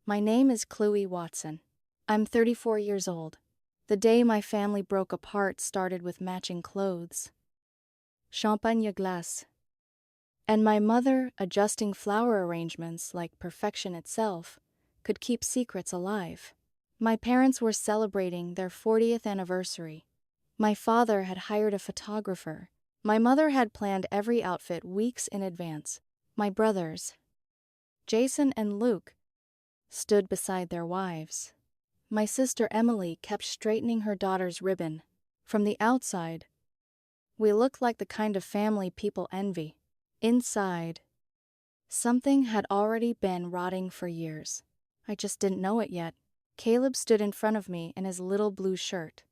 My name is Chloe Watson. I'm 34 years old. The day my family broke apart started with matching clothes. Champagne glace. And my mother, adjusting flower arrangements like perfection itself, could keep secrets alive. My parents were celebrating their 40th anniversary. My father had hired a photographer. My mother had planned every outfit weeks in advance. My brothers, Jason and Luke, stood beside their wives. My sister Emily kept straightening her daughter's ribbon. From the outside, we looked like the kind of family people envy. Inside, something had already been rotting for years. I just didn't know it yet. Caleb stood in front of me in his little blue shirt,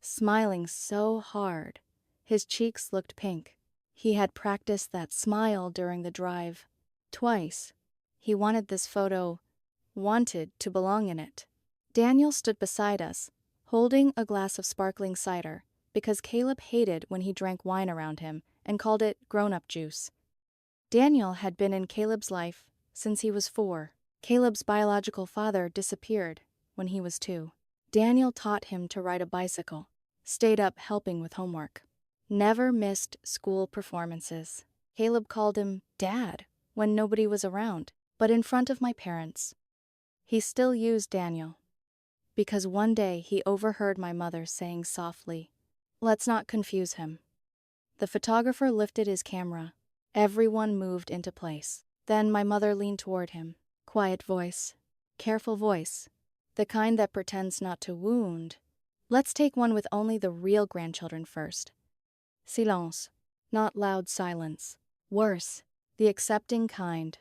smiling so hard, his cheeks looked pink. He had practiced that smile during the drive. Twice. He wanted this photo, wanted to belong in it. Daniel stood beside us, holding a glass of sparkling cider, because Caleb hated when he drank wine around him and called it grown-up juice. Daniel had been in Caleb's life since he was 4. Caleb's biological father disappeared when he was 2. Daniel taught him to ride a bicycle, stayed up helping with homework, never missed school performances. Caleb called him Dad when nobody was around, but in front of my parents, he still used Daniel. Because one day he overheard my mother saying softly, "Let's not confuse him." The photographer lifted his camera. Everyone moved into place. Then my mother leaned toward him. Quiet voice, careful voice, the kind that pretends not to wound. "Let's take one with only the real grandchildren first." Silence, not loud silence. Worse, the accepting kind.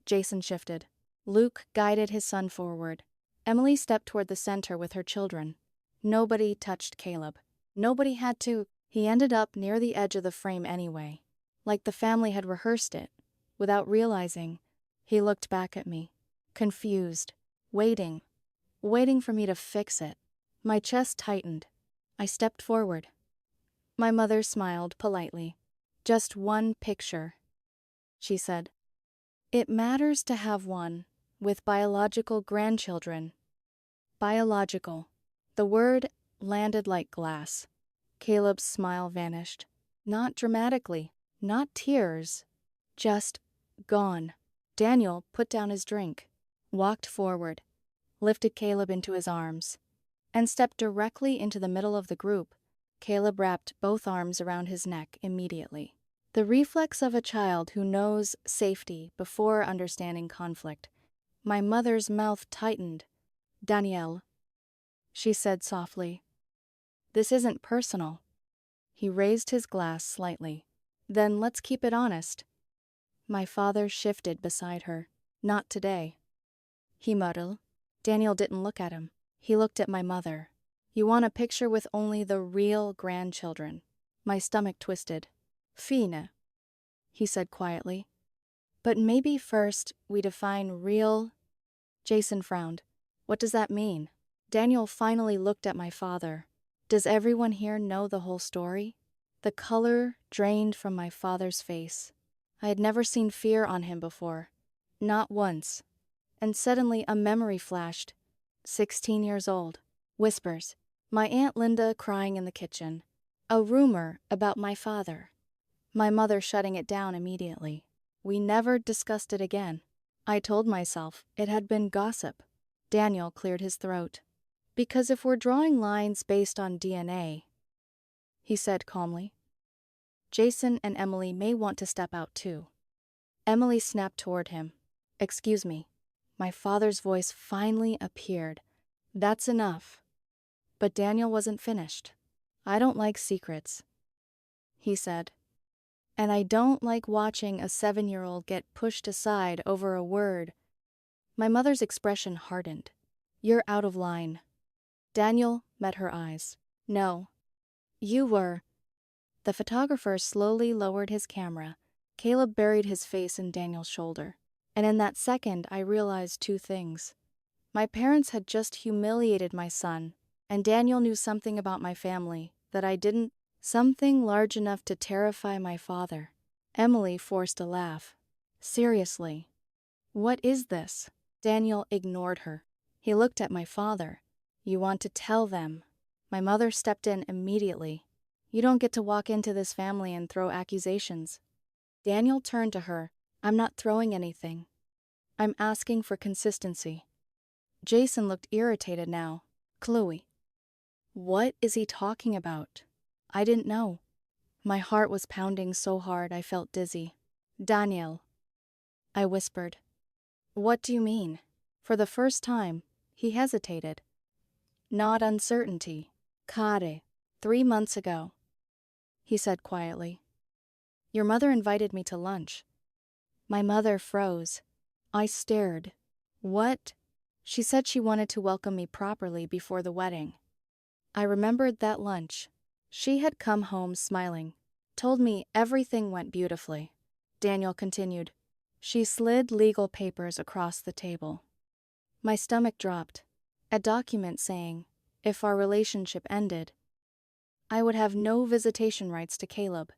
Jason shifted. Luke guided his son forward. Emily stepped toward the center with her children. Nobody touched Caleb. Nobody had to. He ended up near the edge of the frame anyway, like the family had rehearsed it. Without realizing, he looked back at me, confused, waiting for me to fix it. My chest tightened. I stepped forward. My mother smiled politely. "Just one picture," she said. "It matters to have one with biological grandchildren." Biological. The word landed like glass. Caleb's smile vanished. Not dramatically, not tears, just gone. Daniel put down his drink, walked forward, lifted Caleb into his arms, and stepped directly into the middle of the group. Caleb wrapped both arms around his neck immediately. The reflex of a child who knows safety before understanding conflict. My mother's mouth tightened. "Danielle," she said softly, "this isn't personal." He raised his glass slightly. "Then let's keep it honest." My father shifted beside her. "Not today," he muttered. Daniel didn't look at him. He looked at my mother. "You want a picture with only the real grandchildren." My stomach twisted. "Fine," he said quietly. "But maybe first we define real." Jason frowned. "What does that mean?" Daniel finally looked at my father. Does everyone here know the whole story? The color drained from my father's face. I had never seen fear on him before. Not once. And suddenly a memory flashed. 16 years old. Whispers. My Aunt Linda crying in the kitchen. A rumor about my father. My mother shutting it down immediately. We never discussed it again. I told myself it had been gossip. Daniel cleared his throat. "Because if we're drawing lines based on DNA," he said calmly, "Jason and Emily may want to step out too." Emily snapped toward him. "Excuse me." My father's voice finally appeared. "That's enough." But Daniel wasn't finished. "I don't like secrets," he said. "And I don't like watching a 7-year-old get pushed aside over a word." My mother's expression hardened. "You're out of line." Daniel met her eyes. "No. You were." The photographer slowly lowered his camera. Caleb buried his face in Daniel's shoulder. And in that second, I realized 2 things. My parents had just humiliated my son, and Daniel knew something about my family that I didn't. Something large enough to terrify my father. Emily forced a laugh. "Seriously, what is this?" Daniel ignored her. He looked at my father. You want to tell them. My mother stepped in immediately. You don't get to walk into this family and throw accusations. Daniel turned to her. I'm not throwing anything. I'm asking for consistency. Jason looked irritated now. Chloe. What is he talking about? I didn't know. My heart was pounding so hard I felt dizzy. Daniel. I whispered. What do you mean? For the first time, he hesitated. Not uncertainty. Kare. 3 months ago. He said quietly. Your mother invited me to lunch. My mother froze. I stared. What? She said she wanted to welcome me properly before the wedding. I remembered that lunch. She had come home smiling, told me everything went beautifully. Daniel continued. She slid legal papers across the table. My stomach dropped. A document saying, if our relationship ended, I would have no visitation rights to Caleb.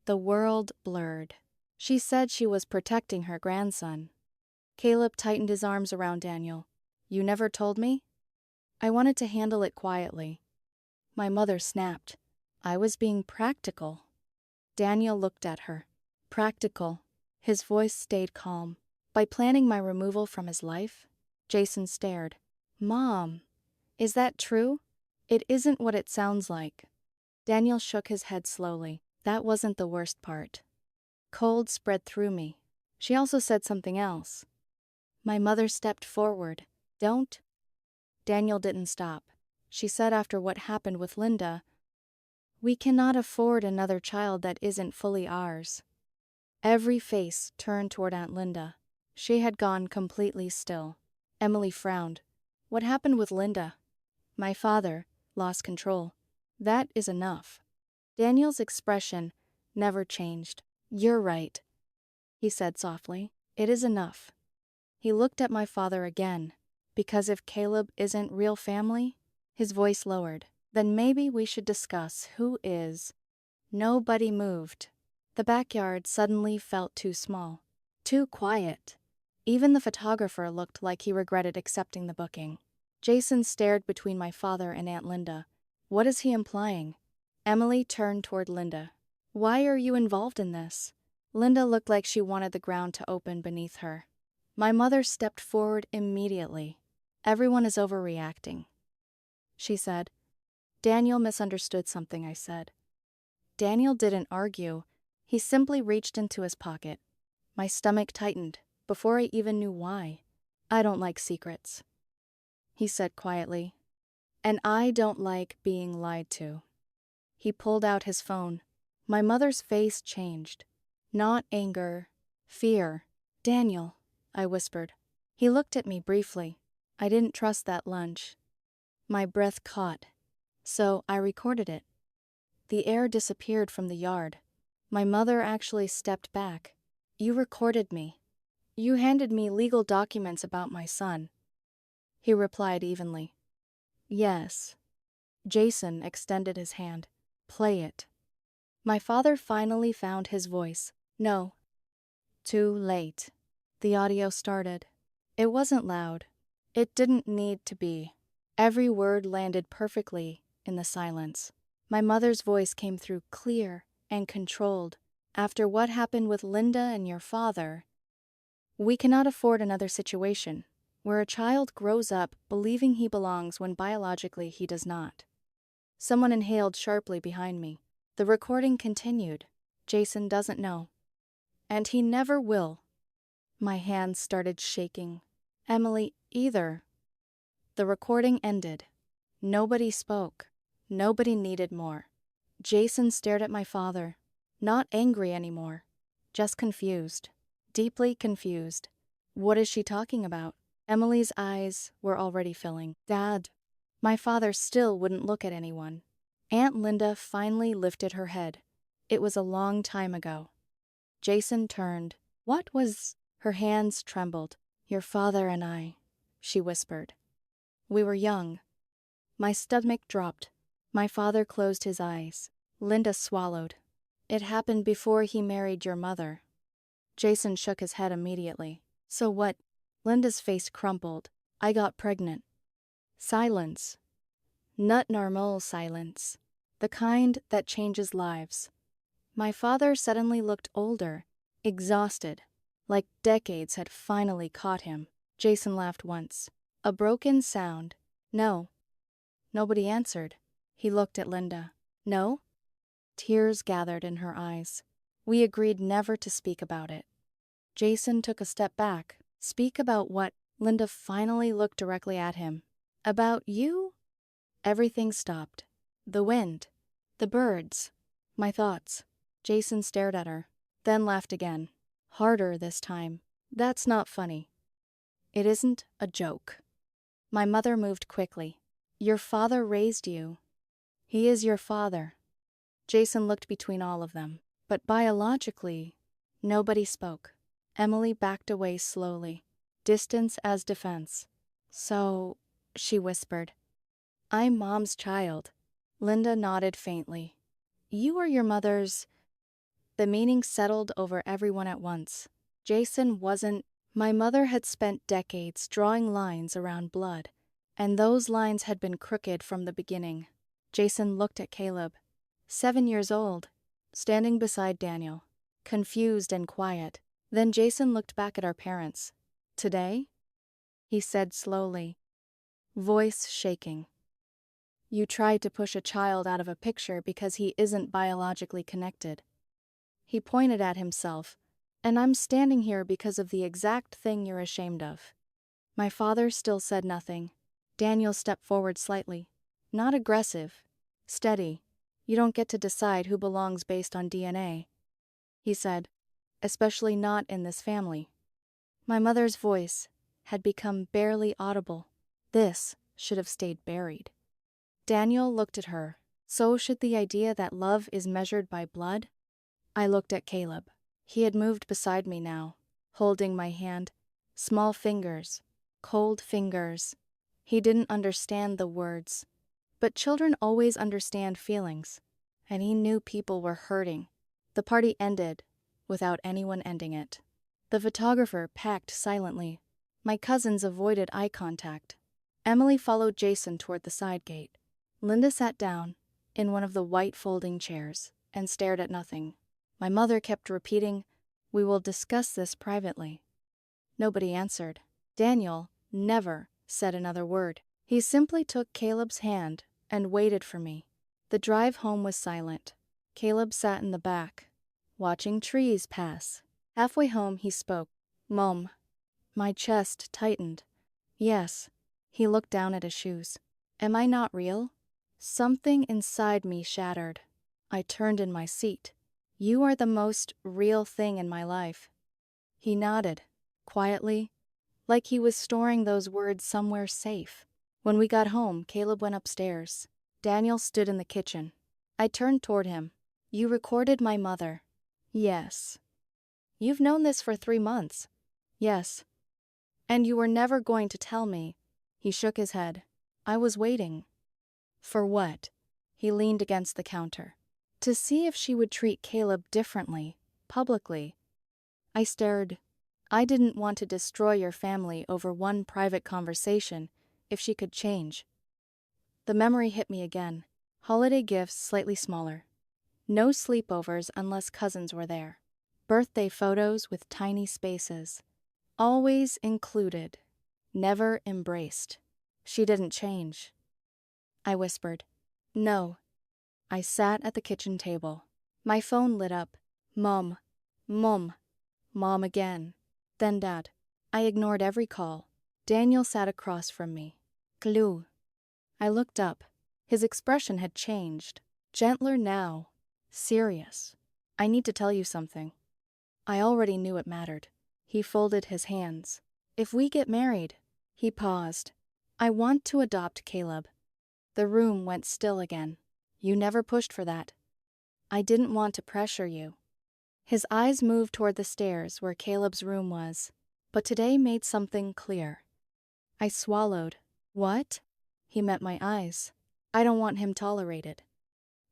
The world blurred. She said she was protecting her grandson. Caleb tightened his arms around Daniel. You never told me? I wanted to handle it quietly. My mother snapped. I was being practical. Daniel looked at her. Practical. His voice stayed calm. By planning my removal from his life? Jason stared. Mom, is that true? It isn't what it sounds like. Daniel shook his head slowly. That wasn't the worst part. Cold spread through me. She also said something else. My mother stepped forward. Don't. Daniel didn't stop. She said after what happened with Linda, we cannot afford another child that isn't fully ours. Every face turned toward Aunt Linda. She had gone completely still. Emily frowned. What happened with Linda? My father lost control. That is enough. Daniel's expression never changed. You're right, he said softly. It is enough. He looked at my father again. Because if Caleb isn't real family, his voice lowered, then maybe we should discuss who is. Nobody moved. The backyard suddenly felt too small, too quiet. Even the photographer looked like he regretted accepting the booking. Jason stared between my father and Aunt Linda. What is he implying? Emily turned toward Linda. Why are you involved in this? Linda looked like she wanted the ground to open beneath her. My mother stepped forward immediately. Everyone is overreacting, she said. Daniel misunderstood something I said. Daniel didn't argue. He simply reached into his pocket. My stomach tightened before I even knew why. I don't like secrets, he said quietly. And I don't like being lied to. He pulled out his phone. My mother's face changed. Not anger, fear. Daniel, I whispered. He looked at me briefly. I didn't trust that lunch. My breath caught, so I recorded it. The air disappeared from the yard. My mother actually stepped back. You recorded me. You handed me legal documents about my son. He replied evenly. Yes. Jason extended his hand. Play it. My father finally found his voice. No. Too late. The audio started. It wasn't loud. It didn't need to be. Every word landed perfectly in the silence. My mother's voice came through clear and controlled. After what happened with Linda and your father, we cannot afford another situation where a child grows up believing he belongs when biologically he does not. Someone inhaled sharply behind me. The recording continued. Jason doesn't know. And he never will. My hands started shaking. Emily either. The recording ended. Nobody spoke. Nobody needed more. Jason stared at my father. Not angry anymore. Just confused. Deeply confused. What is she talking about? Emily's eyes were already filling. Dad. My father still wouldn't look at anyone. Aunt Linda finally lifted her head. It was a long time ago. Jason turned. What was... Her hands trembled. Your father and I, she whispered. We were young. My stomach dropped. My father closed his eyes. Linda swallowed. It happened before he married your mother. Jason shook his head immediately. So what? Linda's face crumpled. I got pregnant. Silence. Not normal silence. The kind that changes lives. My father suddenly looked older, exhausted, like decades had finally caught him. Jason laughed once. A broken sound. No. Nobody answered. He looked at Linda. No? Tears gathered in her eyes. We agreed never to speak about it. Jason took a step back. Speak about what? Linda finally looked directly at him. About you? Everything stopped. The wind. The birds. My thoughts. Jason stared at her, then laughed again. Harder this time. That's not funny. It isn't a joke. My mother moved quickly. Your father raised you. He is your father. Jason looked between all of them, but biologically, nobody spoke. Emily backed away slowly, distance as defense. So, she whispered, I'm Mom's child. Linda nodded faintly. You are your mother's... The meaning settled over everyone at once. Jason wasn't... My mother had spent decades drawing lines around blood, and those lines had been crooked from the beginning. Jason looked at Caleb, 7 years old, standing beside Daniel, confused and quiet. Then Jason looked back at our parents. Today? He said slowly, voice shaking. You tried to push a child out of a picture because he isn't biologically connected. He pointed at himself, and I'm standing here because of the exact thing you're ashamed of. My father still said nothing. Daniel stepped forward slightly. Not aggressive. Steady. You don't get to decide who belongs based on DNA. He said, especially not in this family. My mother's voice had become barely audible. This should have stayed buried. Daniel looked at her. So should the idea that love is measured by blood? I looked at Caleb. He had moved beside me now, holding my hand. Small fingers, cold fingers. He didn't understand the words. But children always understand feelings, and he knew people were hurting. The party ended without anyone ending it. The photographer packed silently. My cousins avoided eye contact. Emily followed Jason toward the side gate. Linda sat down in one of the white folding chairs and stared at nothing. My mother kept repeating, we will discuss this privately. Nobody answered. Daniel never said another word. He simply took Caleb's hand and waited for me. The drive home was silent. Caleb sat in the back, watching trees pass. Halfway home he spoke. Mom. My chest tightened. Yes. He looked down at his shoes. Am I not real? Something inside me shattered. I turned in my seat. You are the most real thing in my life. He nodded, quietly, like he was storing those words somewhere safe. When we got home, Caleb went upstairs. Daniel stood in the kitchen. I turned toward him. You recorded my mother. Yes. You've known this for 3 months. Yes. And you were never going to tell me. He shook his head. I was waiting. For what? He leaned against the counter. To see if she would treat Caleb differently, publicly. I stared. I didn't want to destroy your family over one private conversation if she could change. The memory hit me again. Holiday gifts slightly smaller. No sleepovers unless cousins were there. Birthday photos with tiny spaces. Always included. Never embraced. She didn't change. I whispered, no. I sat at the kitchen table. My phone lit up. Mom. Mom. Mom again. Then Dad. I ignored every call. Daniel sat across from me. Clue. I looked up. His expression had changed. Gentler now. Serious. I need to tell you something. I already knew it mattered. He folded his hands. If we get married. He paused. I want to adopt Caleb. The room went still again. You never pushed for that. I didn't want to pressure you. His eyes moved toward the stairs where Caleb's room was, but today made something clear. I swallowed. What? He met my eyes. I don't want him tolerated.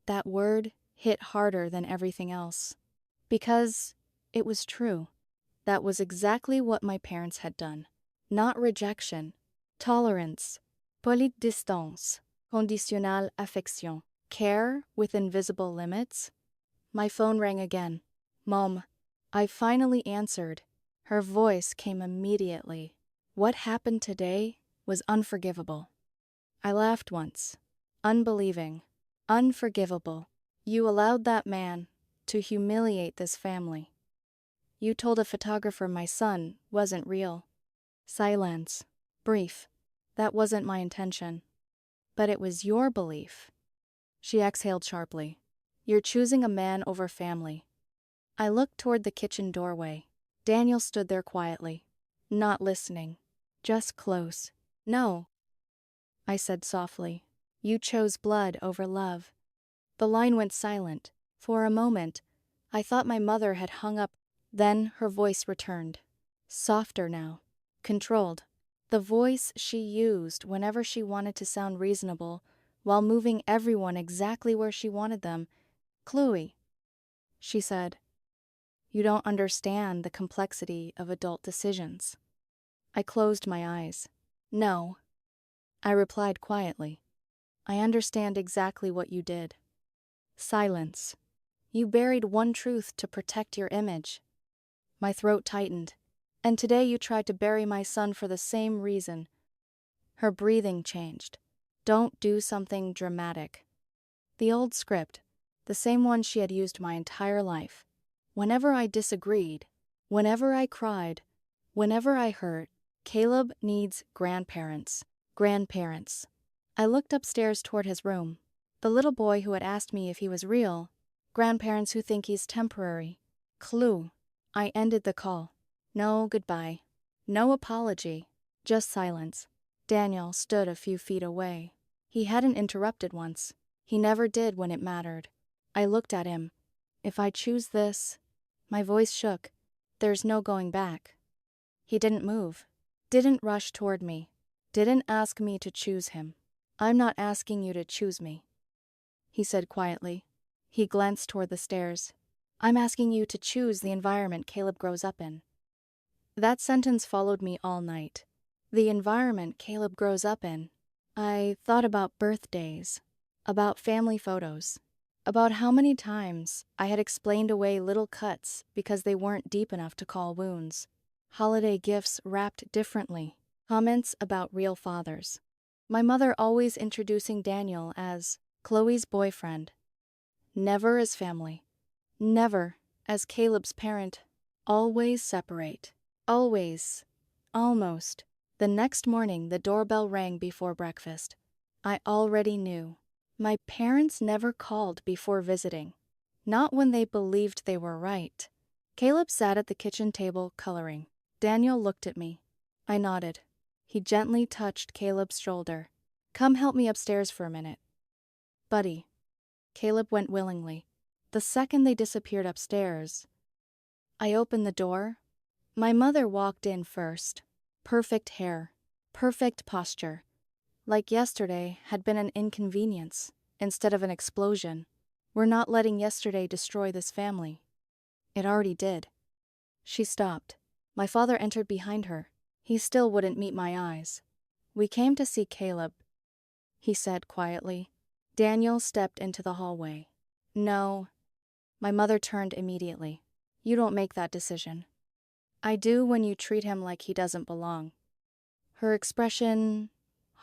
That word hit harder than everything else. Because it was true. That was exactly what my parents had done. not rejection. Tolerance. Polite distance. Conditionnelle affection. Care with invisible limits. My phone rang again. Mom. I finally answered. Her voice came immediately. What happened today was unforgivable. I laughed once. Unbelieving. Unforgivable. You allowed that man to humiliate this family. You told a photographer my son wasn't real. Silence. Brief. That wasn't my intention. But it was your belief. She exhaled sharply. You're choosing a man over family. I looked toward the kitchen doorway. Daniel stood there quietly, not listening, just close. No, I said softly. You chose blood over love. The line went silent. For a moment, I thought my mother had hung up. Then her voice returned. Softer now. Controlled. The voice she used whenever she wanted to sound reasonable, while moving everyone exactly where she wanted them. Chloe, she said. You don't understand the complexity of adult decisions. I closed my eyes. No, I replied quietly. I understand exactly what you did. Silence. You buried one truth to protect your image. My throat tightened. And today you tried to bury my son for the same reason. Her breathing changed. Don't do something dramatic. The old script, the same one she had used my entire life. Whenever I disagreed, whenever I cried, whenever I hurt, Caleb needs grandparents. Grandparents. I looked upstairs toward his room. The little boy who had asked me if he was real. Grandparents who think he's temporary. Clue. I ended the call. No goodbye. No apology. Just silence. Daniel stood a few feet away. He hadn't interrupted once. He never did when it mattered. I looked at him. If I choose this... My voice shook. There's no going back. He didn't move. Didn't rush toward me. Didn't ask me to choose him. I'm not asking you to choose me, he said quietly. He glanced toward the stairs. I'm asking you to choose the environment Caleb grows up in. That sentence followed me all night. The environment Caleb grows up in. I thought about birthdays, about family photos, about how many times I had explained away little cuts because they weren't deep enough to call wounds. Holiday gifts wrapped differently. Comments about real fathers. My mother always introducing Daniel as Chloe's boyfriend. Never as family. Never as Caleb's parent. Always separate. Always. Almost. The next morning, the doorbell rang before breakfast. I already knew. My parents never called before visiting. Not when they believed they were right. Caleb sat at the kitchen table coloring. Daniel looked at me. I nodded. He gently touched Caleb's shoulder. Come help me upstairs for a minute. Buddy. Caleb went willingly. The second they disappeared upstairs, I opened the door. My mother walked in first. Perfect hair. Perfect posture. Like yesterday had been an inconvenience instead of an explosion. We're not letting yesterday destroy this family. It already did. She stopped. My father entered behind her. He still wouldn't meet my eyes. We came to see Caleb, he said quietly. Daniel stepped into the hallway. No. My mother turned immediately. You don't make that decision. I do when you treat him like he doesn't belong. Her expression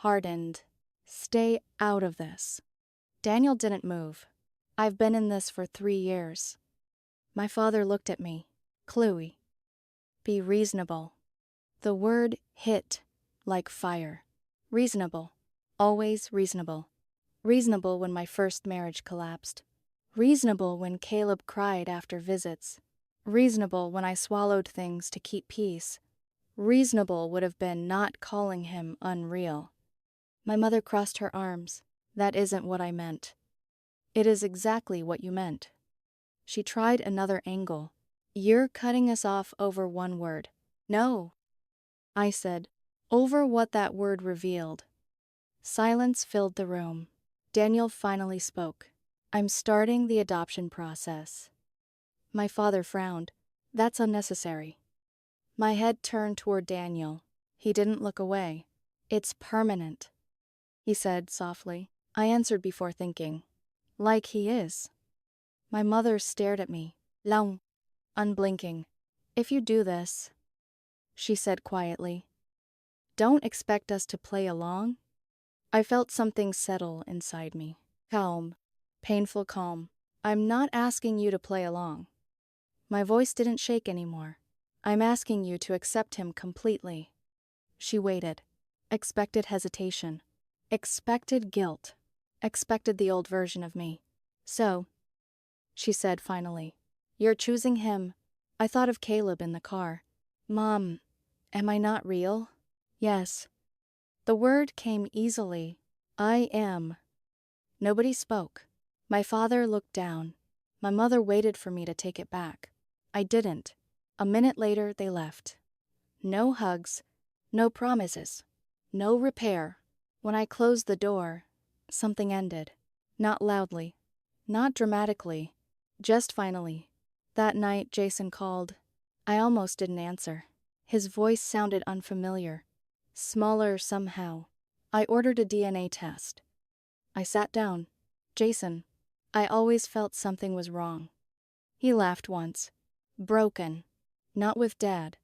hardened. Stay out of this. Daniel didn't move. I've been in this for 3 years. My father looked at me. Chloe. Be reasonable. The word hit like fire. Reasonable. Always reasonable. Reasonable when my first marriage collapsed. Reasonable when Caleb cried after visits. Reasonable when I swallowed things to keep peace. Reasonable would have been not calling him unreal. My mother crossed her arms. That isn't what I meant. It is exactly what you meant. She tried another angle. You're cutting us off over one word. No, I said, over what that word revealed. Silence filled the room. Daniel finally spoke. I'm starting the adoption process. My father frowned. That's unnecessary. My head turned toward Daniel. He didn't look away. It's permanent, he said softly. I answered before thinking. Like he is. My mother stared at me, long, unblinking. If you do this, she said quietly, don't expect us to play along. I felt something settle inside me. Calm, painful calm. I'm not asking you to play along. My voice didn't shake anymore. I'm asking you to accept him completely. She waited. Expected hesitation. Expected guilt. Expected the old version of me. So, she said finally, you're choosing him. I thought of Caleb in the car. Mom, am I not real? Yes. The word came easily. I am. Nobody spoke. My father looked down. My mother waited for me to take it back. I didn't. A minute later, they left. No hugs, no promises, no repair. When I closed the door, something ended. Not loudly, not dramatically, just finally. That night, Jason called. I almost didn't answer. His voice sounded unfamiliar, smaller somehow. I ordered a DNA test. I sat down. Jason, I always felt something was wrong. He laughed once. Broken. Not with Dad.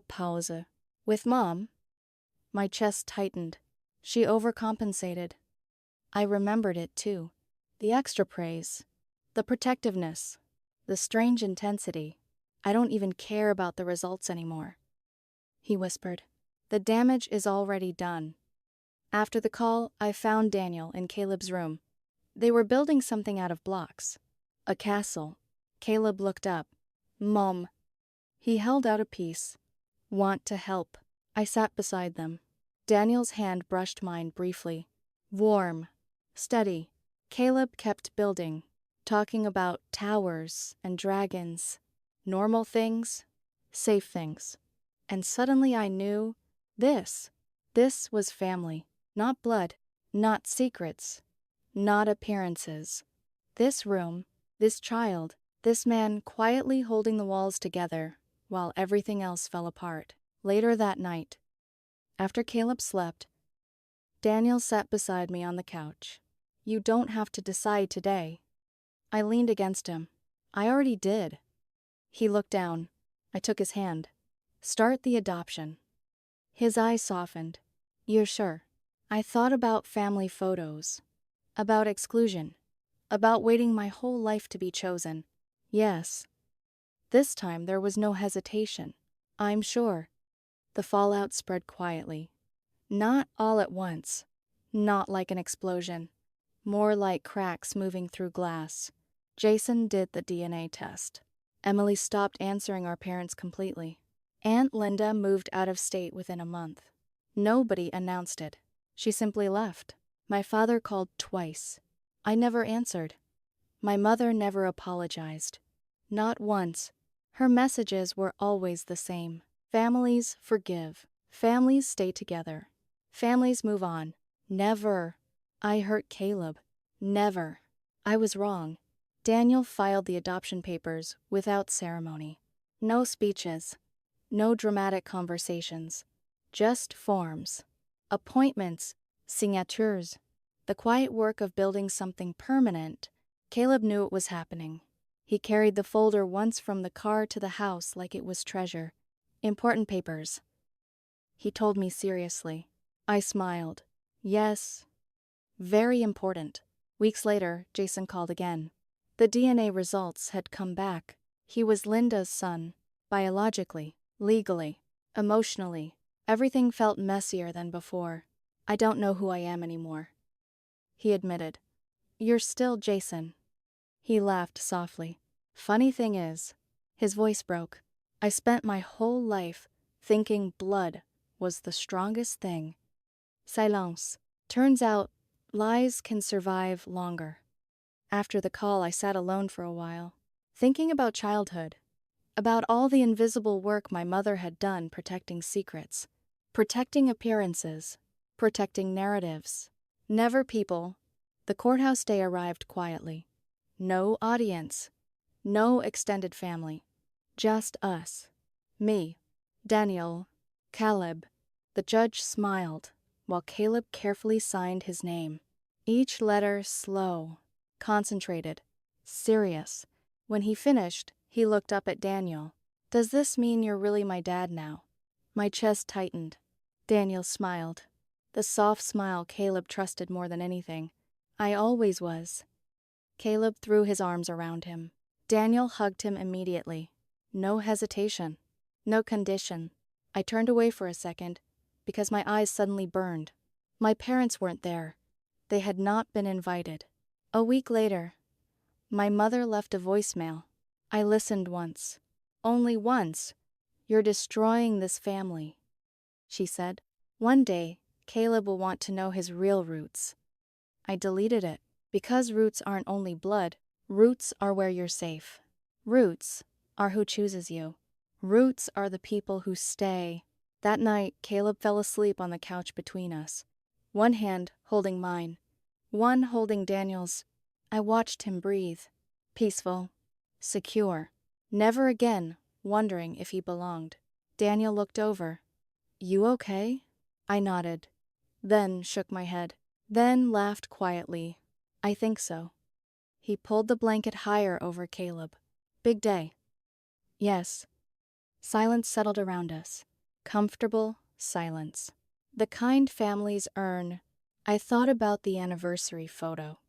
Pause. With Mom? My chest tightened. She overcompensated. I remembered it too. The extra praise. The protectiveness. The strange intensity. I don't even care about the results anymore. He whispered. The damage is already done. After the call, I found Daniel in Caleb's room. They were building something out of blocks. A castle. Caleb looked up. Mom. He held out a piece. Want to help. I sat beside them. Daniel's hand brushed mine briefly. Warm. Steady. Caleb kept building, talking about towers and dragons. Normal things. Safe things. And suddenly I knew this was family. Not blood. Not secrets. Not appearances. This room, this child, this man quietly holding the walls together while everything else fell apart. Later that night, after Caleb slept, Daniel sat beside me on the couch. You don't have to decide today. I leaned against him. I already did. He looked down. I took his hand. Start the adoption. His eyes softened. You're sure? I thought about family photos. About exclusion. About waiting my whole life to be chosen. Yes. This time there was no hesitation. I'm sure. The fallout spread quietly. Not all at once. Not like an explosion. More like cracks moving through glass. Jason did the DNA test. Emily stopped answering our parents completely. Aunt Linda moved out of state within a month. Nobody announced it. She simply left. My father called twice. I never answered. My mother never apologized. Not once. Her messages were always the same. Families forgive. Families stay together. Families move on. Never. I hurt Caleb. Never. I was wrong. Daniel filed the adoption papers without ceremony. No speeches. No dramatic conversations. Just forms. Appointments. Signatures. The quiet work of building something permanent. Caleb knew it was happening. He carried the folder once from the car to the house like it was treasure. Important papers. He told me seriously. I smiled. Yes. Very important. Weeks later, Jason called again. The DNA results had come back. He was Linda's son. Biologically, legally, emotionally. Everything felt messier than before. I don't know who I am anymore. He admitted. You're still Jason. He laughed softly. Funny thing is, his voice broke. I spent my whole life thinking blood was the strongest thing. Silence. Turns out, lies can survive longer. After the call, I sat alone for a while, thinking about childhood, about all the invisible work my mother had done protecting secrets, protecting appearances, protecting narratives. Never people. The courthouse day arrived quietly. No audience. No extended family. Just us. Me, Daniel, Caleb. The judge smiled, while Caleb carefully signed his name. Each letter slow, concentrated, serious. When he finished, he looked up at Daniel. "Does this mean you're really my dad now?" My chest tightened. Daniel smiled. The soft smile Caleb trusted more than anything. "I always was." Caleb threw his arms around him. Daniel hugged him immediately. No hesitation. No condition. I turned away for a second, because my eyes suddenly burned. My parents weren't there. They had not been invited. A week later, my mother left a voicemail. I listened once. Only once. "You're destroying this family," she said. "One day, Caleb will want to know his real roots." I deleted it. Because roots aren't only blood, roots are where you're safe. Roots are who chooses you. Roots are the people who stay. That night, Caleb fell asleep on the couch between us. One hand holding mine, one holding Daniel's. I watched him breathe. Peaceful. Secure. Never again wondering if he belonged. Daniel looked over. "You okay?" I nodded. Then shook my head. Then laughed quietly. "I think so." He pulled the blanket higher over Caleb. "Big day." "Yes." Silence settled around us. Comfortable silence. The kind families earn. I thought about the anniversary photo.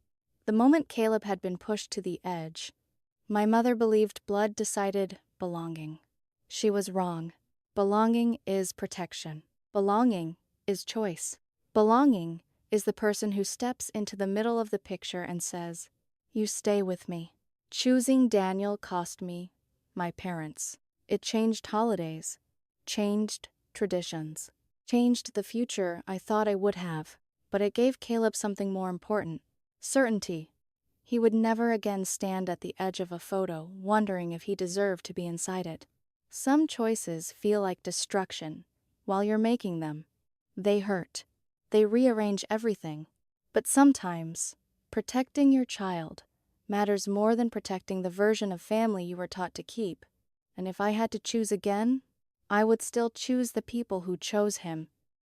The moment Caleb had been pushed to the edge, my mother believed blood decided belonging. She was wrong. Belonging is protection. Belonging is choice. Belonging is the person who steps into the middle of the picture and says, "You stay with me." Choosing Daniel cost me my parents. It changed holidays, changed traditions, changed the future I thought I would have, but it gave Caleb something more important: certainty. He would never again stand at the edge of a photo wondering if he deserved to be inside it. Some choices feel like destruction while you're making them. They hurt. They rearrange everything. But sometimes, protecting your child matters more than protecting the version of family you were taught to keep. And if I had to choose again, I would still choose the people who chose him